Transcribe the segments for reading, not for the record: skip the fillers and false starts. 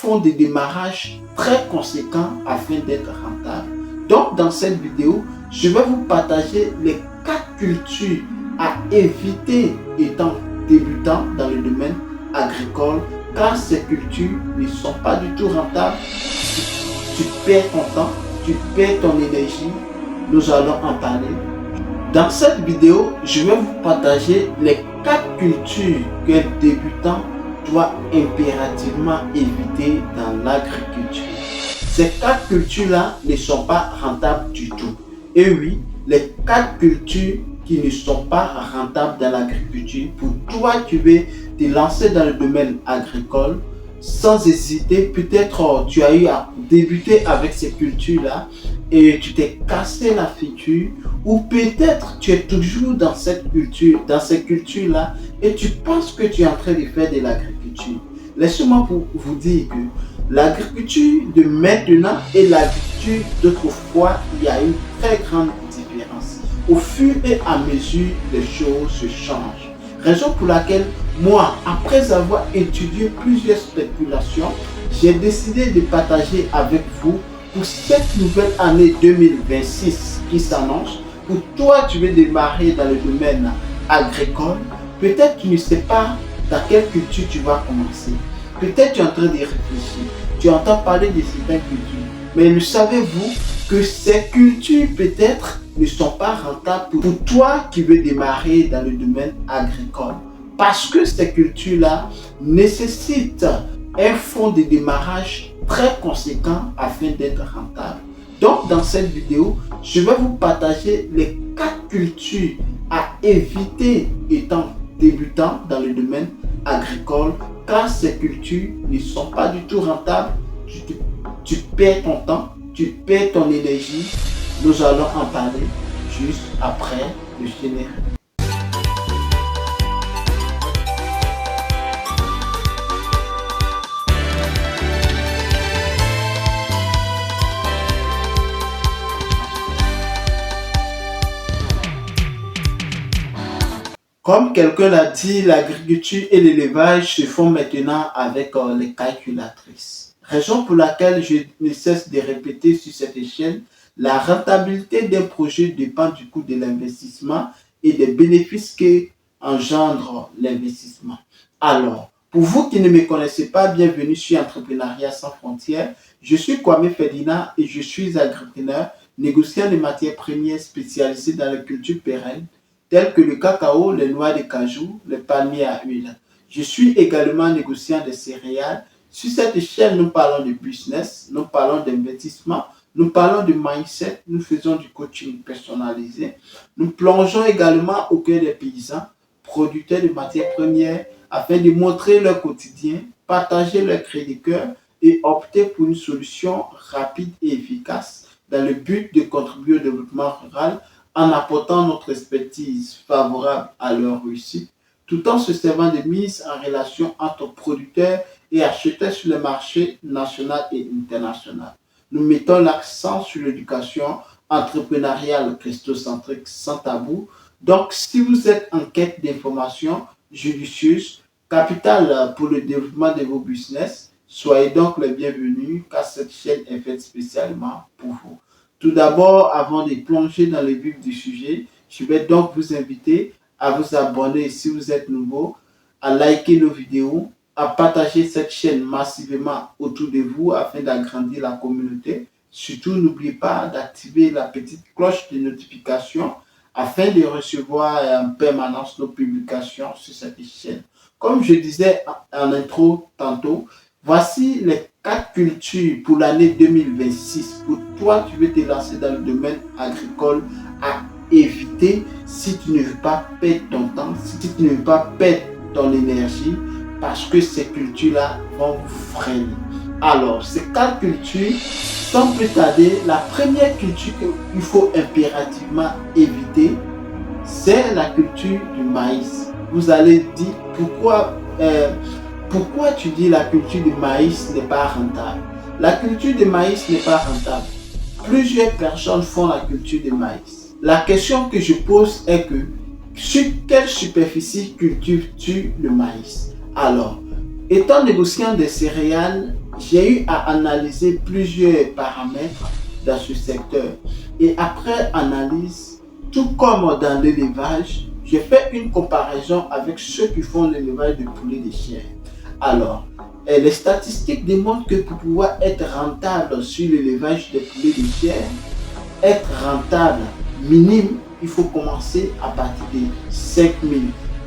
fonds de démarrage très conséquent afin d'être rentable. Donc dans cette vidéo, je vais vous partager les 4 cultures à éviter étant débutant dans le domaine agricole, car ces cultures ne sont pas du tout rentables. Tu perds ton temps, tu perds ton énergie. Nous allons en parler. Dans cette vidéo, je vais vous partager les 4 cultures qu'un débutant doit impérativement éviter dans l'agriculture. Ces 4 cultures-là ne sont pas rentables du tout. Et oui, les 4 cultures qui ne sont pas rentables dans l'agriculture, pour toi qui veux te lancer dans le domaine agricole, sans hésiter, peut-être tu as eu à débuter avec ces cultures-là et tu t'es cassé la figure, ou peut-être tu es toujours dans cette culture, dans ces cultures-là, et tu penses que tu es en train de faire de l'agriculture. Laissez-moi vous dire que l'agriculture de maintenant et l'agriculture d'autrefois, il y a une très grande différence. Au fur et à mesure, les choses se changent. Raison pour laquelle moi, après avoir étudié plusieurs spéculations, j'ai décidé de partager avec vous pour cette nouvelle année 2026 qui s'annonce. Pour toi, tu veux démarrer dans le domaine agricole. Peut-être tu ne sais pas dans quelle culture tu vas commencer. Peut-être tu es en train de réfléchir. Tu entends parler de certaines cultures. Mais le savez-vous que ces cultures peut-être ne sont pas rentables pour toi qui veux démarrer dans le domaine agricole? Parce que ces cultures-là nécessitent un fonds de démarrage très conséquent afin d'être rentable. Donc dans cette vidéo, je vais vous partager les 4 cultures à éviter étant débutant dans le domaine agricole, car ces cultures ne sont pas du tout rentables. Tu perds ton temps, tu perds ton énergie. Nous allons en parler juste après le générique. Comme quelqu'un l'a dit, l'agriculture et l'élevage se font maintenant avec les calculatrices. Raison pour laquelle je ne cesse de répéter sur cette chaîne, la rentabilité d'un projet dépend du coût de l'investissement et des bénéfices qu'engendre l'investissement. Alors, pour vous qui ne me connaissez pas, bienvenue sur Entrepreneuriat sans frontières. Je suis Kwame Ferdinand et je suis agripreneur, négociant des matières premières spécialisées dans la culture pérenne, tels que le cacao, les noix de cajou, les palmiers à huile. Je suis également négociant de céréales. Sur cette chaîne, nous parlons de business, nous parlons d'investissement, nous parlons de mindset, nous faisons du coaching personnalisé. Nous plongeons également au cœur des paysans, producteurs de matières premières, afin de montrer leur quotidien, partager leur cri de cœur et opter pour une solution rapide et efficace dans le but de contribuer au développement rural en apportant notre expertise favorable à leur réussite, tout en se servant de mise en relation entre producteurs et acheteurs sur le marché national et international. Nous mettons l'accent sur l'éducation entrepreneuriale christocentrique sans tabou. Donc, si vous êtes en quête d'informations judicieuses, capitales pour le développement de vos business, soyez donc les bienvenus car cette chaîne est faite spécialement pour vous. Tout d'abord, avant de plonger dans le vif du sujet, je vais donc vous inviter à vous abonner si vous êtes nouveau, à liker nos vidéos, à partager cette chaîne massivement autour de vous afin d'agrandir la communauté. Surtout, n'oubliez pas d'activer la petite cloche de notification afin de recevoir en permanence nos publications sur cette chaîne. Comme je disais en intro tantôt, voici les 4 cultures pour l'année 2026. Pour toi, tu veux te lancer dans le domaine agricole à éviter si tu ne veux pas perdre ton temps, si tu ne veux pas perdre ton énergie, parce que ces cultures-là vont vous freiner. Alors, ces 4 cultures, sans plus tarder, la première culture qu'il faut impérativement éviter, c'est la culture du maïs. Vous allez dire pourquoi tu dis la culture du maïs n'est pas rentable? La culture du maïs n'est pas rentable. Plusieurs personnes font la culture du maïs. La question que je pose est que sur quelle superficie cultives-tu le maïs? Alors, Étant négociant des céréales, j'ai eu à analyser plusieurs paramètres dans ce secteur. Et après analyse, tout comme dans l'élevage, j'ai fait une comparaison avec ceux qui font l'élevage de poulets de chair. Alors, les statistiques démontrent que pour pouvoir être rentable sur l'élevage des poulets de chair, être rentable minime, il faut commencer à partir de 5 000,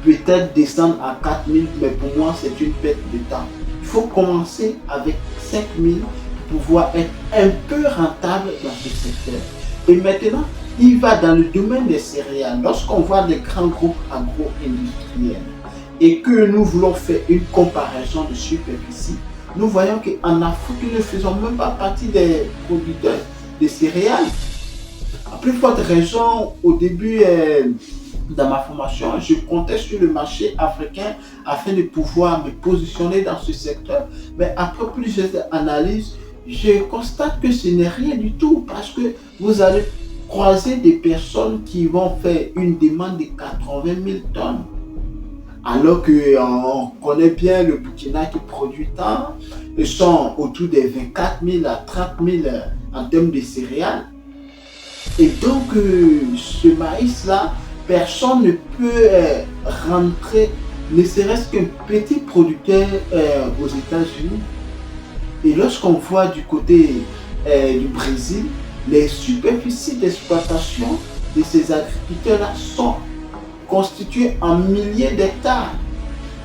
peut-être descendre à 4 000, mais pour moi c'est une perte de temps. Il faut commencer avec 5 000 pour pouvoir être un peu rentable dans ce secteur. Et maintenant, il va dans le domaine des céréales. Lorsqu'on voit des grands groupes agro-industriels et que nous voulons faire une comparaison de superficie, nous voyons qu'en Afrique, nous ne faisons même pas partie des producteurs de céréales. À plus forte raison, au début dans ma formation, je comptais sur le marché africain afin de pouvoir me positionner dans ce secteur. Mais après plusieurs analyses, je constate que ce n'est rien du tout parce que vous allez croiser des personnes qui vont faire une demande de 80 000 tonnes. Alors qu'on connaît bien le Burkina qui produit tant, ils sont autour des 24 000 à 30 000 en termes de céréales. Et donc, ce maïs-là, personne ne peut rentrer, ne serait-ce qu'un petit producteur aux États-Unis. Et lorsqu'on voit du côté du Brésil, les superficies d'exploitation de ces agriculteurs-là sont constituées en milliers d'hectares.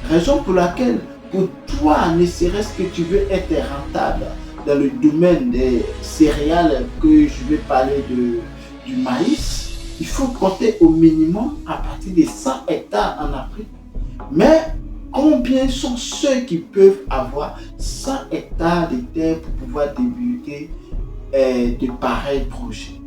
Raison pour laquelle, pour toi, ne serait-ce que tu veux être rentable dans le domaine des céréales, que je vais parler du maïs, il faut compter au minimum à partir de 100 hectares en Afrique. Mais combien sont ceux qui peuvent avoir 100 hectares de terre pour pouvoir débuter de pareils projets?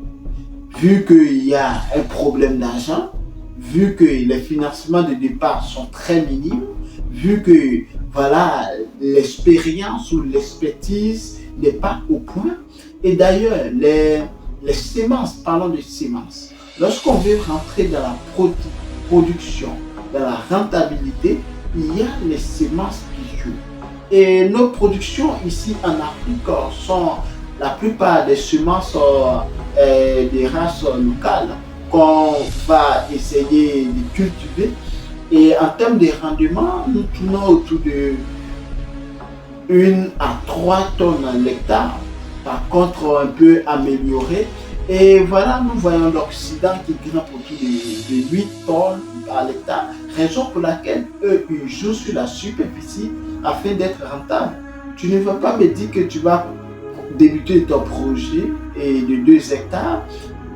Vu qu'il y a un problème d'argent, vu que les financements de départ sont très minimes, vu que voilà, l'expérience ou l'expertise n'est pas au point. Et d'ailleurs, les semences, parlons de semences. Lorsqu'on veut rentrer dans la production, dans la rentabilité, il y a les semences qui jouent. Et nos productions ici en Afrique sont la plupart des semences des races locales qu'on va essayer de cultiver. Et en termes de rendement, nous tournons autour de 1 à 3 tonnes à l'hectare. Par contre, un peu amélioré. Et voilà, nous voyons l'Occident qui grimpe autour de 8 tonnes à l'hectare. Raison pour laquelle eux, ils jouent sur la superficie afin d'être rentable. Tu ne vas pas me dire que tu vas débuter ton projet de 2 hectares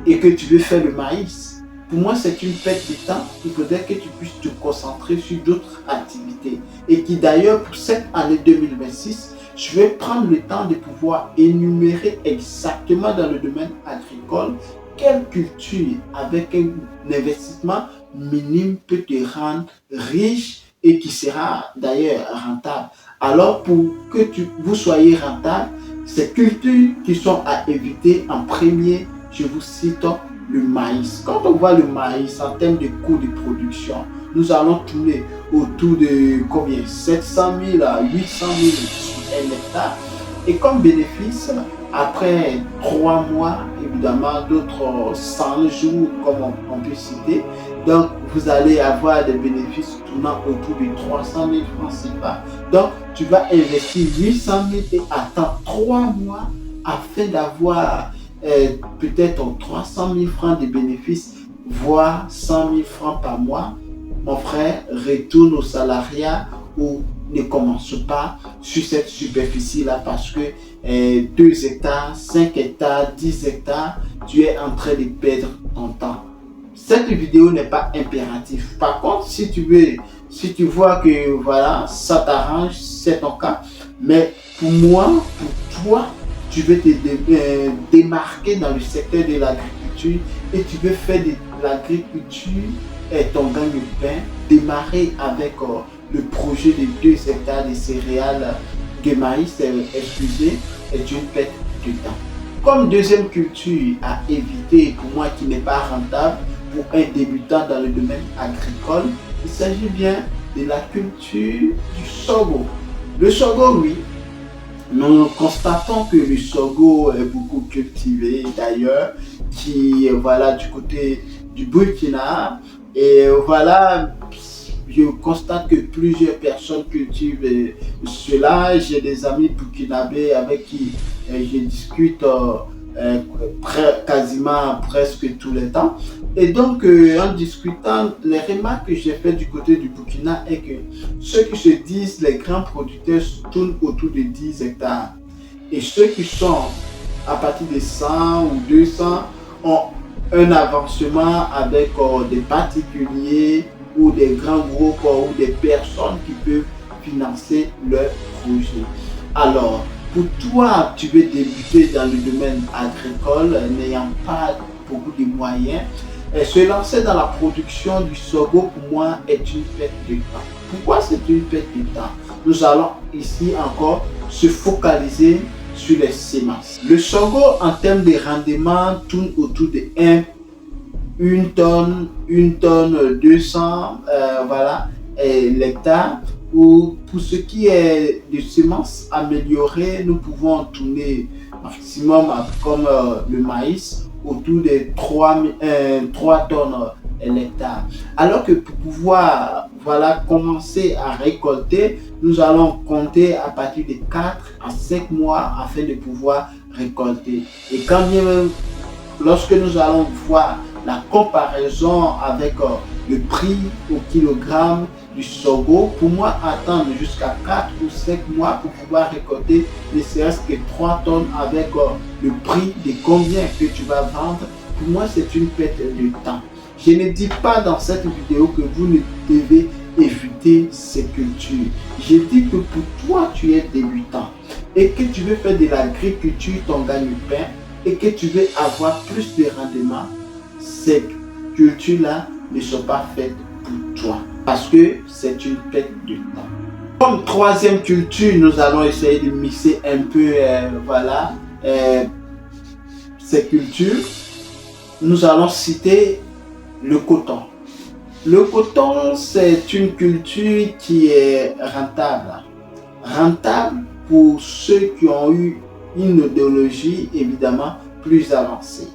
et que tu veux faire le maïs. Pour moi, c'est une perte de temps. Il faudrait que tu puisses te concentrer sur d'autres activités. Et qui d'ailleurs, pour cette année 2026, je vais prendre le temps de pouvoir énumérer exactement dans le domaine agricole quelle culture avec un investissement minime peut te rendre riche et qui sera d'ailleurs rentable. Alors pour que vous soyez rentable, ces cultures qui sont à éviter en premier, je vous cite le maïs. Quand on voit le maïs en termes de coût de production, nous allons tourner autour de combien? 700 000 à 800 000 sur un hectare. Et comme bénéfice, après 3 mois, évidemment, d'autres 100 jours, comme on peut citer, donc vous allez avoir des bénéfices tournant autour de 300 000 francs CFA. Donc, tu vas investir 800 000 et attendre 3 mois afin d'avoir peut-être 300 000 francs de bénéfices, voire 100 000 francs par mois. Mon frère, retourne au salariat ou ne commence pas sur cette superficie-là parce que 2 hectares, 5 hectares, 10 hectares, tu es en train de perdre ton temps. Cette vidéo n'est pas impérative. Par contre, si tu vois que voilà, ça t'arrange, c'est ton cas. Mais pour moi, pour toi, tu veux te démarquer dans le secteur de l'agriculture et tu veux faire de l'agriculture ton gagne-pain, démarrer avec le projet de 2 hectares de céréales de maïs, excusez, est une perte de temps. Comme deuxième culture à éviter pour moi qui n'est pas rentable pour un débutant dans le domaine agricole, il s'agit bien de la culture du sorgho. Le sorgho, oui, nous constatons que le sorgho est beaucoup cultivé d'ailleurs, qui voilà du côté du Burkina. Et voilà, je constate que plusieurs personnes cultivent cela. J'ai des amis burkinabés avec qui je discute euh, quasiment presque tous les temps. Et donc, en discutant, les remarques que j'ai faites du côté du Burkina est que ceux qui se disent les grands producteurs tournent autour de 10 hectares. Et ceux qui sont à partir de 100 ou 200 ont un avancement avec des particuliers ou des grands groupes ou des personnes qui peuvent financer leur projet. Alors, pour toi, tu veux débuter dans le domaine agricole, n'ayant pas beaucoup de moyens, se lancer dans la production du sorgho pour moi est une perte de temps. Pourquoi c'est une perte de temps? Nous allons ici encore se focaliser sur les semences. Le sorgho en termes de rendement tourne autour de 1 tonne, 200, voilà, l'hectare. Pour ce qui est de semences améliorées, nous pouvons tourner maximum comme le maïs autour de 3 tonnes l'hectare. Alors que pour pouvoir voilà, commencer à récolter, nous allons compter à partir de 4 à 5 mois afin de pouvoir récolter. Et quand bien même, lorsque nous allons voir la comparaison avec le prix au kilogramme du sorgho, pour moi, attendre jusqu'à 4 ou 5 mois pour pouvoir récolter ne serait-ce que 3 tonnes avec le prix de combien que tu vas vendre, pour moi, c'est une perte de temps. Je ne dis pas dans cette vidéo que vous ne devez éviter ces cultures. Je dis que pour toi, tu es débutant et que tu veux faire de l'agriculture ton gagne-pain et que tu veux avoir plus de rendement, ces cultures-là ne sont pas faites pour toi parce que c'est une perte de temps. Comme troisième culture, nous allons essayer de mixer un peu ces cultures. Nous allons citer le coton. Le coton, c'est une culture qui est rentable. Rentable pour ceux qui ont eu une idéologie évidemment plus avancée.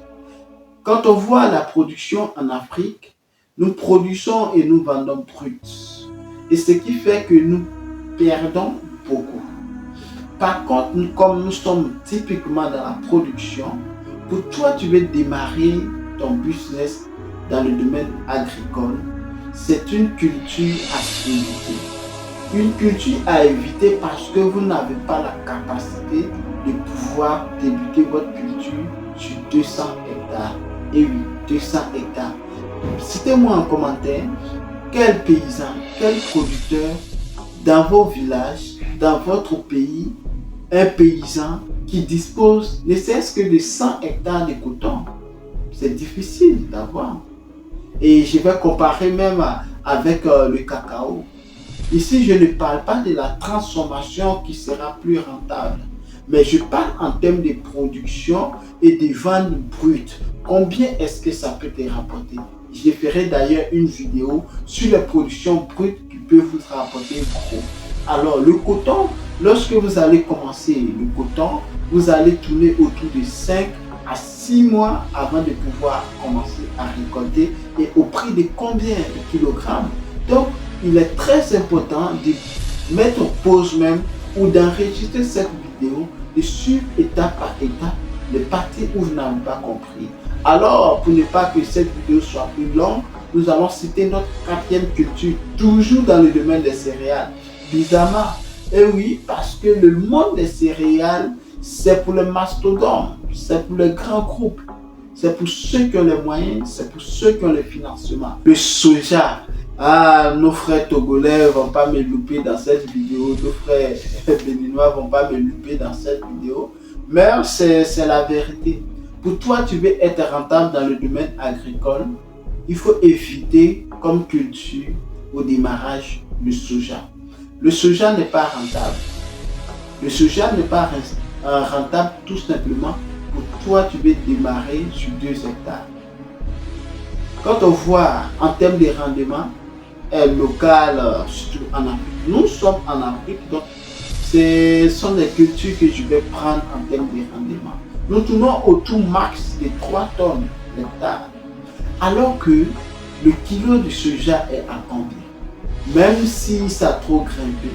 Quand on voit la production en Afrique, nous produisons et nous vendons brut. Et ce qui fait que nous perdons beaucoup. Par contre, comme nous sommes typiquement dans la production, pour toi, tu veux démarrer ton business dans le domaine agricole, c'est une culture à éviter. Une culture à éviter parce que vous n'avez pas la capacité de pouvoir débuter votre culture sur 200 hectares. Et oui, 200 hectares. Citez-moi en commentaire quel paysan, quel producteur dans vos villages, dans votre pays, un paysan qui dispose ne serait-ce que de 100 hectares de coton. C'est difficile d'avoir. Et je vais comparer même avec le cacao. Ici, je ne parle pas de la transformation qui sera plus rentable, mais je parle en termes de production et de vente brute. Combien est-ce que ça peut te rapporter? Je ferai d'ailleurs une vidéo sur les productions brutes qui peuvent vous rapporter gros. Alors, le coton, lorsque vous allez commencer le coton, vous allez tourner autour de 5 à 6 mois avant de pouvoir commencer à récolter et au prix de combien de kilogrammes. Donc, il est très important de mettre pause même ou d'enregistrer cette vidéo, de suivre étape par étape les parties où vous n'avez pas compris. Alors, pour ne pas que cette vidéo soit plus longue, nous allons citer notre quatrième culture, toujours dans le domaine des céréales. Bizarrement, et oui, parce que le monde des céréales, c'est pour les mastodontes, c'est pour les grands groupes, c'est pour ceux qui ont les moyens, c'est pour ceux qui ont le financement. Le soja, nos frères togolais ne vont pas me louper dans cette vidéo, nos frères béninois ne vont pas me louper dans cette vidéo, mais c'est la vérité. Pour toi, tu veux être rentable dans le domaine agricole, il faut éviter comme culture au démarrage le soja. Le soja n'est pas rentable. Le soja n'est pas rentable tout simplement pour toi, tu veux démarrer sur 2 hectares. Quand on voit en termes de rendement local, surtout en Afrique, nous sommes en Afrique, donc ce sont des cultures que je vais prendre en termes de rendement. Nous tournons autour max de 3 tonnes d'hectares, alors que le kilo de soja est à combien? Même si ça a trop grimpé,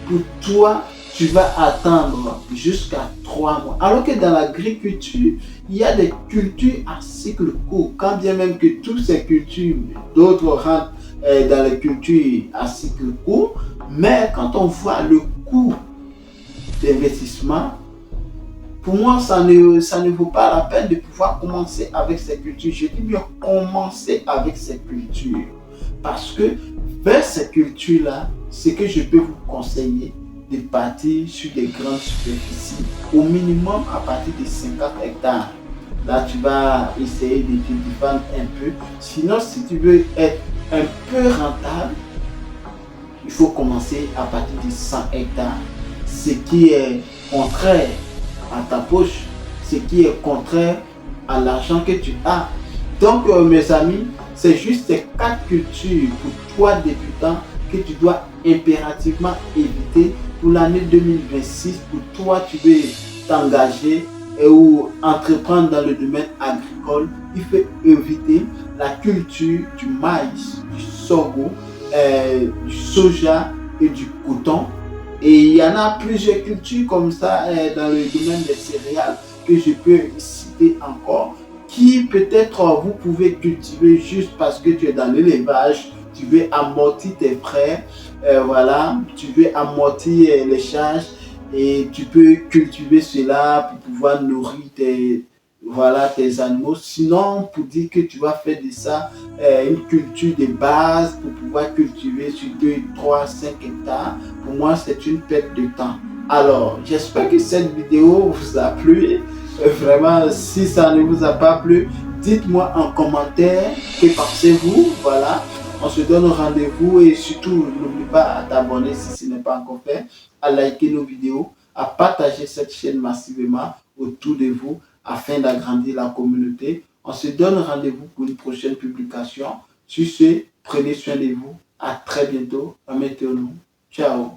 pour toi, tu vas attendre jusqu'à 3 mois. Alors que dans l'agriculture, il y a des cultures à cycle court. Quand bien même que toutes ces cultures, d'autres rentrent dans les cultures à cycle court, mais quand on voit le coût d'investissement, pour moi, ça ne vaut pas la peine de pouvoir commencer avec ces cultures. Je dis bien commencer avec ces cultures. Parce que vers ces cultures-là, ce que je peux vous conseiller, de partir sur des grandes superficies, au minimum à partir de 50 hectares. Là, tu vas essayer de te défendre un peu. Sinon, si tu veux être un peu rentable, il faut commencer à partir de 100 hectares. Ce qui est contraire à ta poche, ce qui est contraire à l'argent que tu as. Donc, mes amis, c'est juste ces 4 cultures pour toi débutant que tu dois impérativement éviter pour l'année 2026. Pour toi, tu veux t'engager ou entreprendre dans le domaine agricole. Il faut éviter la culture du maïs, du sorgho, du soja et du coton. Et il y en a plusieurs cultures comme ça dans le domaine des céréales que je peux citer encore, qui peut-être vous pouvez cultiver juste parce que tu es dans l'élevage, tu veux amortir tes frais, voilà, tu veux amortir les charges et tu peux cultiver cela pour pouvoir nourrir tes animaux. Sinon, pour dire que tu vas faire de ça une culture de base pour pouvoir cultiver sur 2, 3, 5 hectares, pour moi, c'est une perte de temps. Alors, j'espère que cette vidéo vous a plu. Vraiment, si ça ne vous a pas plu, dites-moi en commentaire que pensez-vous. Voilà, on se donne rendez-vous et surtout, n'oublie pas de t'abonner si ce n'est pas encore fait, à liker nos vidéos, à partager cette chaîne massivement autour de vous afin d'agrandir la communauté. On se donne rendez-vous pour une prochaine publication. Sur ce, prenez soin de vous. À très bientôt. Mettez-nous. Ciao.